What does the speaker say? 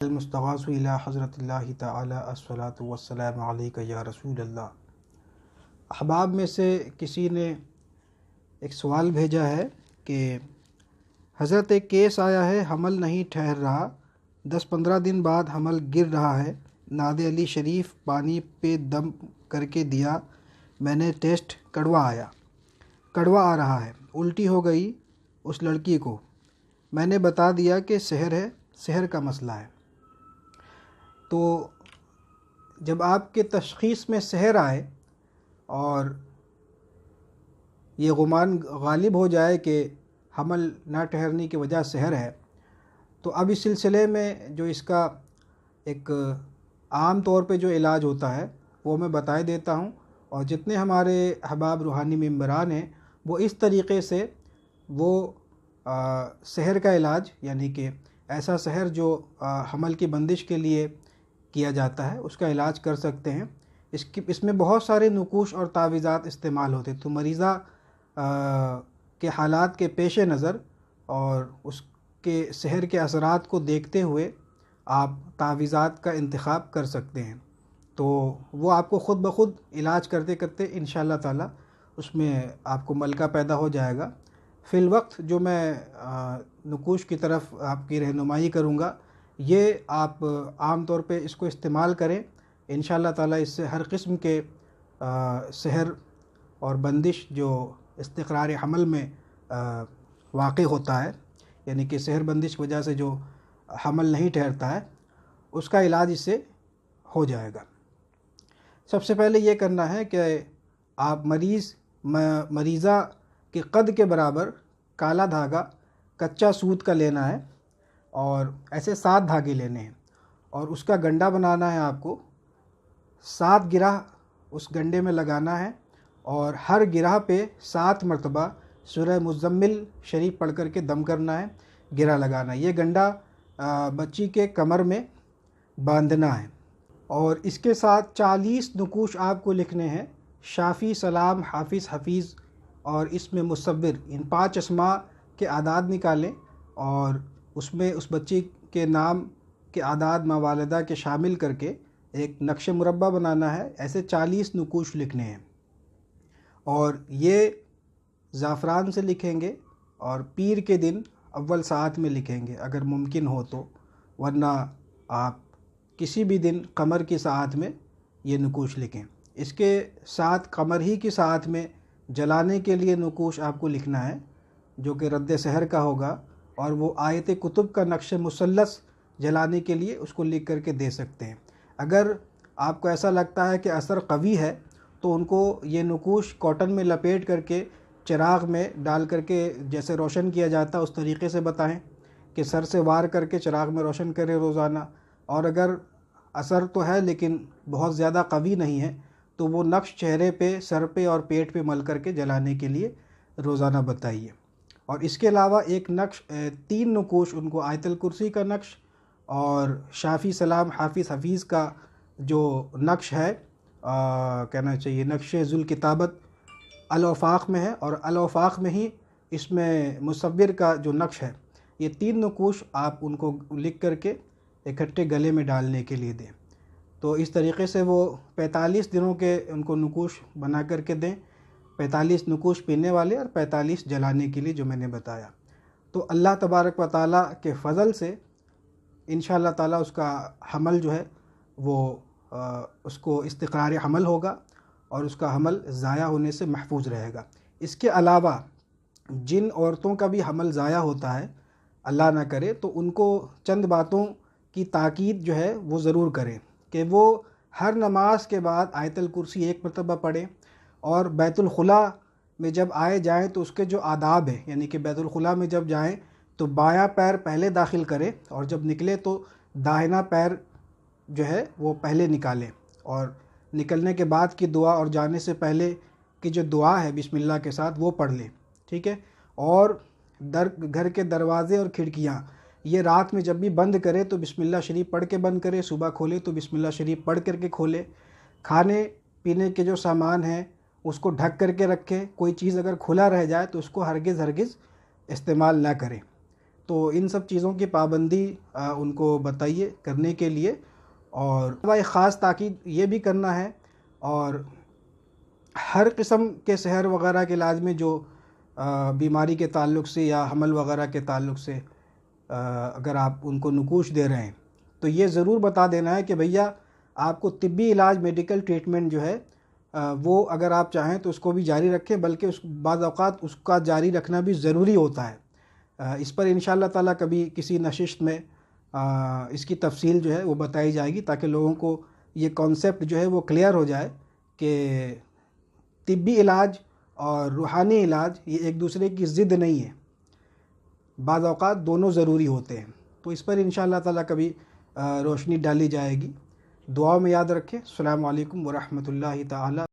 المستغاث الى حضرت اللہ تعالی الصلاۃ والسلام علیک یا رسول اللہ۔ احباب میں سے کسی نے ایک سوال بھیجا ہے کہ حضرت ایک کیس آیا ہے، حمل نہیں ٹھہر رہا، 10-15 دن بعد حمل گر رہا ہے، ناد علی شریف پانی پہ دم کر کے دیا، میں نے ٹیسٹ کڑوا آ رہا ہے، الٹی ہو گئی اس لڑکی کو، میں نے بتا دیا کہ سحر ہے، سحر کا مسئلہ ہے۔ تو جب آپ کے تشخیص میں سحر آئے اور یہ گمان غالب ہو جائے کہ حمل نہ ٹھہرنے کی وجہ سحر ہے، تو اب اس سلسلے میں جو اس کا ایک عام طور پہ جو علاج ہوتا ہے وہ میں بتائے دیتا ہوں، اور جتنے ہمارے احباب روحانی ممبران ہیں وہ اس طریقے سے وہ سحر کا علاج، یعنی کہ ایسا سحر جو حمل کی بندش کے لیے کیا جاتا ہے، اس کا علاج کر سکتے ہیں۔ اس میں بہت سارے نقوش اور تعویذات استعمال ہوتے، تو مریضہ کے حالات کے پیش نظر اور اس کے سحر کے اثرات کو دیکھتے ہوئے آپ تعویذات کا انتخاب کر سکتے ہیں، تو وہ آپ کو خود بخود علاج کرتے کرتے انشاءاللہ تعالی اس میں آپ کو ملکہ پیدا ہو جائے گا۔ فی الوقت جو میں نقوش کی طرف آپ کی رہنمائی کروں گا، یہ آپ عام طور پہ اس کو استعمال کریں، انشاءاللہ تعالی اس سے ہر قسم کے سحر اور بندش جو استقرار حمل میں واقع ہوتا ہے، یعنی کہ سحر بندش کی وجہ سے جو حمل نہیں ٹھہرتا ہے، اس کا علاج اس سے ہو جائے گا۔ سب سے پہلے یہ کرنا ہے کہ آپ مریضہ کے قد کے برابر کالا دھاگا کچا سوت کا لینا ہے، اور ایسے 7 دھاگے لینے ہیں، اور اس کا گنڈا بنانا ہے آپ کو، 7 گرہ اس گنڈے میں لگانا ہے، اور ہر گرہ پہ 7 مرتبہ سورہ مزمل شریف پڑھ کر کے دم کرنا ہے، گرہ لگانا ہے۔ یہ گنڈا بچی کے کمر میں باندھنا ہے، اور اس کے ساتھ 40 نقوش آپ کو لکھنے ہیں، شافی، سلام، حافظ، حفیظ اور اس میں مصور، ان 5 اسماء کے اعداد نکالیں، اور اس میں اس بچی کے نام کے اعداد ماں والدہ کے شامل کر کے ایک نقش مربع بنانا ہے، ایسے 40 نقوش لکھنے ہیں، اور یہ زعفران سے لکھیں گے، اور پیر کے دن اول ساعت میں لکھیں گے اگر ممکن ہو تو، ورنہ آپ کسی بھی دن قمر کی ساعت میں یہ نقوش لکھیں۔ اس کے ساتھ قمر ہی کی ساعت میں جلانے کے لیے نقوش آپ کو لکھنا ہے، جو کہ رد سحر کا ہوگا، اور وہ آیت کتب کا نقش مثلث جلانے کے لیے اس کو لکھ کر کے دے سکتے ہیں۔ اگر آپ کو ایسا لگتا ہے کہ اثر قوی ہے تو ان کو یہ نقوش کاٹن میں لپیٹ کر کے چراغ میں ڈال کر کے جیسے روشن کیا جاتا ہے اس طریقے سے بتائیں کہ سر سے وار کر کے چراغ میں روشن کرے روزانہ، اور اگر اثر تو ہے لیکن بہت زیادہ قوی نہیں ہے تو وہ نقش چہرے پہ، سر پہ اور پیٹ پہ مل کر کے جلانے کے لیے روزانہ بتائیے۔ اور اس کے علاوہ ایک نقش 3 نقوش ان کو آیت الکرسی کا نقش اور شافی، سلام، حافظ، حفیظ کا جو نقش ہے، کہنا چاہیے نقش ذوالکتابت الافاق میں ہے، اور الافاق میں ہی اس میں مصور کا جو نقش ہے، یہ 3 نقوش آپ ان کو لکھ کر کے اکٹھے گلے میں ڈالنے کے لیے دیں۔ تو اس طریقے سے وہ 45 دنوں کے ان کو نقوش بنا کر کے دیں، 45 نقوش پینے والے اور 45 جلانے کے لیے جو میں نے بتایا۔ تو اللہ تبارک و تعالیٰ کے فضل سے انشاءاللہ تعالیٰ اس کا حمل جو ہے وہ اس کو استقرار حمل ہوگا، اور اس کا حمل ضائع ہونے سے محفوظ رہے گا۔ اس کے علاوہ جن عورتوں کا بھی حمل ضائع ہوتا ہے، اللہ نہ کرے، تو ان کو چند باتوں کی تاکید جو ہے وہ ضرور کریں کہ وہ ہر نماز کے بعد آیت الکرسی 1 مرتبہ پڑھیں، اور بیت الخلاء میں جب آئے جائیں تو اس کے جو آداب ہیں، یعنی کہ بیت الخلاء میں جب جائیں تو بایاں پیر پہلے داخل کریں، اور جب نکلے تو داہنا پیر جو ہے وہ پہلے نکالیں، اور نکلنے کے بعد کی دعا اور جانے سے پہلے کی جو دعا ہے بسم اللہ کے ساتھ وہ پڑھ لیں، ٹھیک ہے۔ اور گھر کے دروازے اور کھڑکیاں یہ رات میں جب بھی بند کرے تو بسم اللہ شریف پڑھ کے بند کرے، صبح کھولے تو بسم اللہ شریف پڑھ کر کے کھولے۔ کھانے پینے کے جو سامان ہیں اس کو ڈھک کر کے رکھے، کوئی چیز اگر کھلا رہ جائے تو اس کو ہرگز استعمال نہ کریں۔ تو ان سب چیزوں کی پابندی ان کو بتائیے کرنے کے لیے، اور ایک خاص تاکید یہ بھی کرنا ہے، اور ہر قسم کے سحر وغیرہ کے علاج میں جو بیماری کے تعلق سے یا حمل وغیرہ کے تعلق سے اگر آپ ان کو نقوش دے رہے ہیں تو یہ ضرور بتا دینا ہے کہ بھیا آپ کو طبی علاج، میڈیکل ٹریٹمنٹ جو ہے وہ اگر آپ چاہیں تو اس کو بھی جاری رکھیں، بلکہ بعض اوقات اس کا جاری رکھنا بھی ضروری ہوتا ہے۔ اس پر انشاءاللہ تعالیٰ کبھی کسی نشست میں اس کی تفصیل جو ہے وہ بتائی جائے گی، تاکہ لوگوں کو یہ کانسیپٹ جو ہے وہ کلیئر ہو جائے کہ طبی علاج اور روحانی علاج یہ ایک دوسرے کی ضد نہیں ہے، بعض اوقات دونوں ضروری ہوتے ہیں۔ تو اس پر انشاءاللہ تعالیٰ کبھی روشنی ڈالی جائے گی۔ دعاؤں میں یاد رکھیں۔ السلام علیکم ورحمۃ اللہ تعالیٰ